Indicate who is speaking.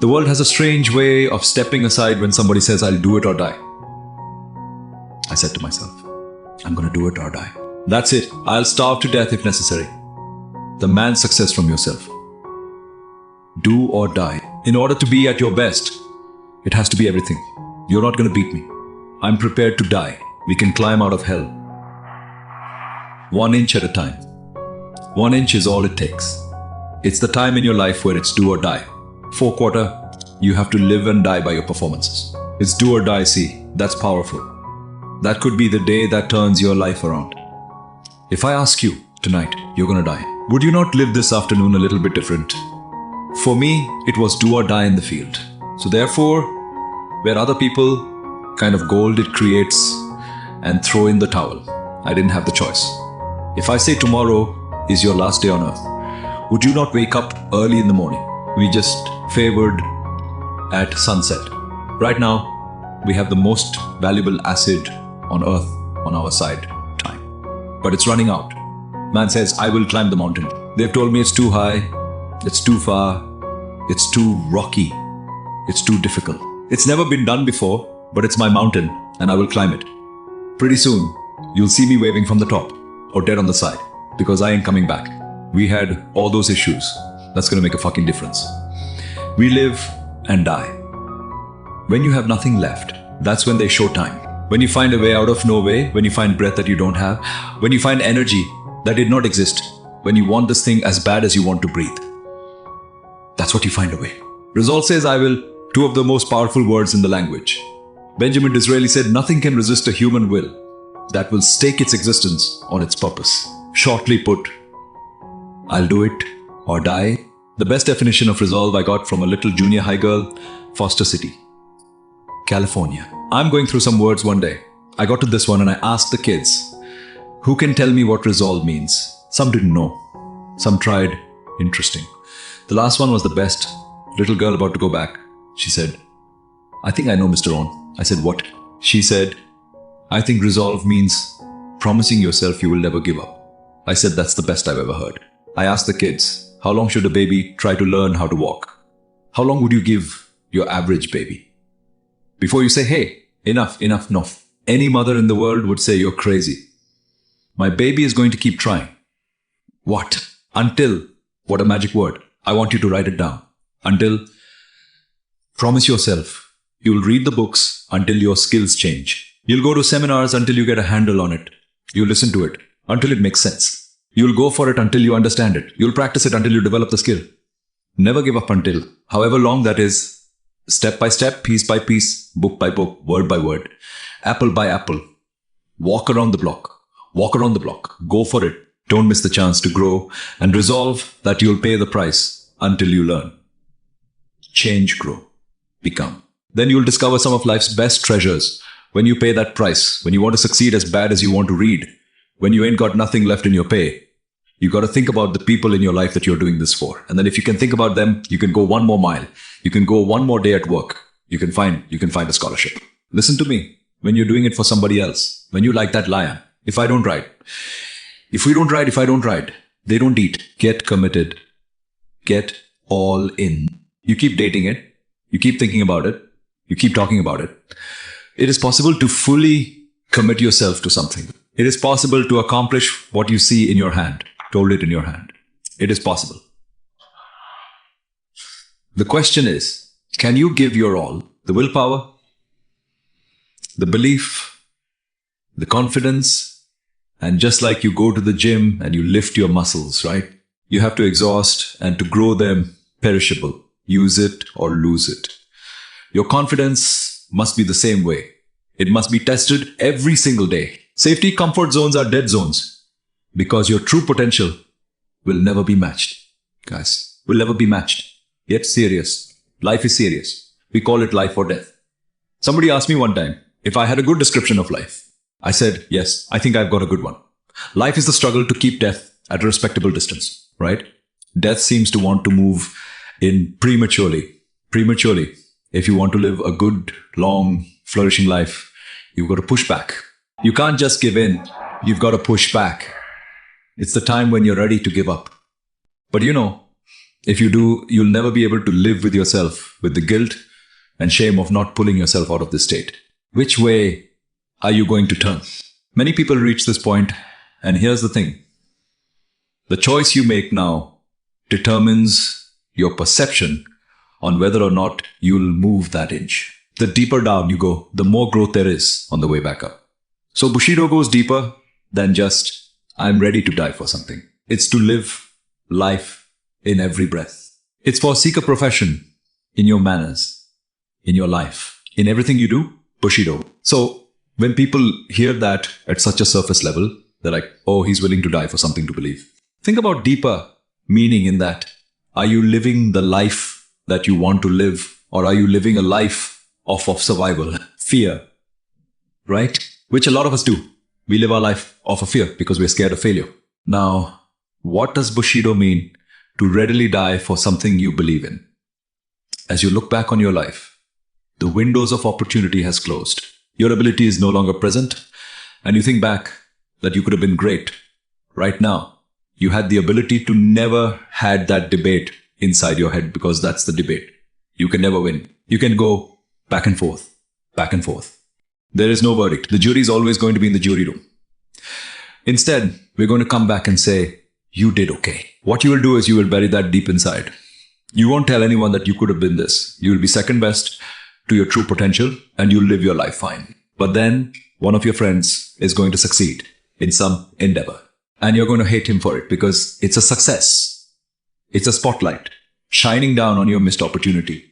Speaker 1: The world has a strange way of stepping aside when somebody says, I'll do it or die. I said to myself, I'm going to do it or die. That's it. I'll starve to death if necessary. Demand success from yourself. Do or die. In order to be at your best, it has to be everything. You're not going to beat me. I'm prepared to die. We can climb out of hell. 1 inch at a time. 1 inch is all it takes. It's the time in your life where it's do or die. 4/4, you have to live and die by your performances. It's do or die, see. That's powerful. That could be the day that turns your life around. If I ask you tonight, you're gonna die, would you not live this afternoon a little bit different? For me, it was do or die in the field. So therefore, where other people kind of gold it creates and throw in the towel, I didn't have the choice. If I say tomorrow is your last day on earth, would you not wake up early in the morning? We just favored at sunset. Right now, we have the most valuable acid on earth on our side, time. But it's running out. Man says, I will climb the mountain. They've told me it's too high, it's too far, it's too rocky, it's too difficult. It's never been done before, but it's my mountain and I will climb it. Pretty soon, you'll see me waving from the top or dead on the side because I ain't coming back. We had all those issues. That's gonna make a fucking difference. We live and die. When you have nothing left, that's when they show time. When you find a way out of no way, when you find breath that you don't have, when you find energy that did not exist, when you want this thing as bad as you want to breathe. That's what you find a way. Resolve says, I will, two of the most powerful words in the language. Benjamin Disraeli said, nothing can resist a human will that will stake its existence on its purpose. Shortly put, I'll do it or die. The best definition of resolve I got from a little junior high girl, Foster City, California. I'm going through some words one day. I got to this one and I asked the kids, who can tell me what resolve means? Some didn't know. Some tried. Interesting. The last one was the best. Little girl about to go back. She said, I think I know, Mr. On. I said, what? She said, I think resolve means promising yourself you will never give up. I said, that's the best I've ever heard. I asked the kids, how long should a baby try to learn how to walk? How long would you give your average baby? Before you say, hey, enough, no. Any mother in the world would say you're crazy. My baby is going to keep trying. What? Until, what a magic word. I want you to write it down. Until, promise yourself, you'll read the books until your skills change. You'll go to seminars until you get a handle on it. You listen to it until it makes sense. You'll go for it until you understand it. You'll practice it until you develop the skill. Never give up until, however long that is, step by step, piece by piece, book by book, word by word, apple by apple. Walk around the block. Walk around the block. Go for it. Don't miss the chance to grow and resolve that you'll pay the price until you learn. Change, grow, become. Then you'll discover some of life's best treasures when you pay that price, when you want to succeed as bad as you want to read, when you ain't got nothing left in your pay. You got to think about the people in your life that you're doing this for. And then if you can think about them, you can go 1 more mile. You can go 1 more day at work. You can find a scholarship. Listen to me. When you're doing it for somebody else, when you like that lion, if I don't ride, if we don't ride, if I don't ride, they don't eat. Get committed. Get all in. You keep dating it. You keep thinking about it. You keep talking about it. It is possible to fully commit yourself to something. It is possible to accomplish what you see in your hand. Hold it in your hand. It is possible. The question is, can you give your all? The willpower, the belief, the confidence, and just like you go to the gym and you lift your muscles, right? You have to exhaust and to grow them perishable. Use it or lose it. Your confidence must be the same way. It must be tested every single day. Safety comfort zones are dead zones because your true potential will never be matched. Guys, will never be matched. Yet serious. Life is serious. We call it life or death. Somebody asked me one time if I had a good description of life. I said, yes, I think I've got a good one. Life is the struggle to keep death at a respectable distance, right? Death seems to want to move in prematurely. Prematurely. If you want to live a good, long, flourishing life, you've got to push back. You can't just give in. You've got to push back. It's the time when you're ready to give up. But you know, If you do, you'll never be able to live with yourself, with the guilt and shame of not pulling yourself out of this state. Which way are you going to turn? Many people reach this point, and here's the thing. The choice you make now determines your perception on whether or not you'll move that inch. The deeper down you go, the more growth there is on the way back up. So Bushido goes deeper than just, I'm ready to die for something. It's to live life in every breath. It's for seek a profession in your manners, in your life, in everything you do, Bushido. So when people hear that at such a surface level, they're like, oh, he's willing to die for something to believe. Think about deeper meaning in that. Are you living the life that you want to live, or are you living a life of survival, fear, right? Which a lot of us do. We live our life off of fear because we're scared of failure. Now, what does Bushido mean to readily die for something you believe in? As you look back on your life, the windows of opportunity has closed. Your ability is no longer present, and you think back that you could have been great. Right now, you had the ability to never had that debate inside your head, because that's the debate. You can never win. You can go back and forth, back and forth. There is no verdict. The jury is always going to be in the jury room. Instead, we're going to come back and say, you did okay. What you will do is you will bury that deep inside. You won't tell anyone that you could have been this. You will be second best to your true potential, and you'll live your life fine. But then one of your friends is going to succeed in some endeavor, and you're going to hate him for it because it's a success. It's a spotlight shining down on your missed opportunity.